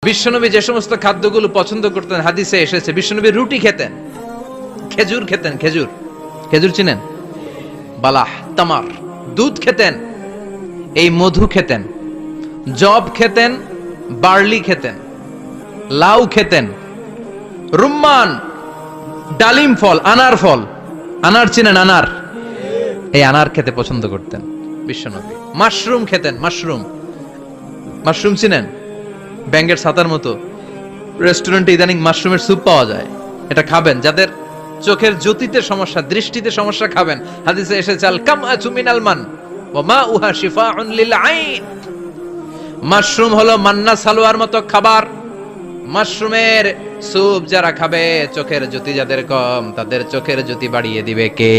বিশ্বনবী যে সমস্ত খাদ্যগুলো পছন্দ করতেন হাদিসে এসেছে। বিশ্বনবী রুটি খেতেন, খেজুর খেতেন, খেজুর, খেজুর চিনেন? বালাহ, তামার, দুধ খেতেন, এই মধু খেতেন, জব খেতেন, বার্লি খেতেন, লাউ খেতেন, রুম্মান, ডালিম ফল, আনার ফল, আনার চিনেন? আনার, এই আনার খেতে পছন্দ করতেন বিশ্বনবী। মাশরুম খেতেন, মাশরুম, মাশরুম চিনেন? ব্যাঙের ছাতার মতো। রেস্টুরেন্টে ইদানিং মাশরুমের স্যুপ পাওয়া যায়, এটা খাবেন। যাদের চোখের জ্যোতিতে সমস্যা, দৃষ্টিতে সমস্যা, খাবেন। হাদিসে এসেছে আল কামআতু মিনাল মান ওয়া মাউহা শিফাউন লিল আইন। মাশরুম হলো মান্না সালোয়ার মতো খাবার। মাশরুমের স্যুপ যারা খাবে, চোখের জ্যোতি যাদের কম, তাদের চোখের জ্যোতি বাড়িয়ে দিবে কে?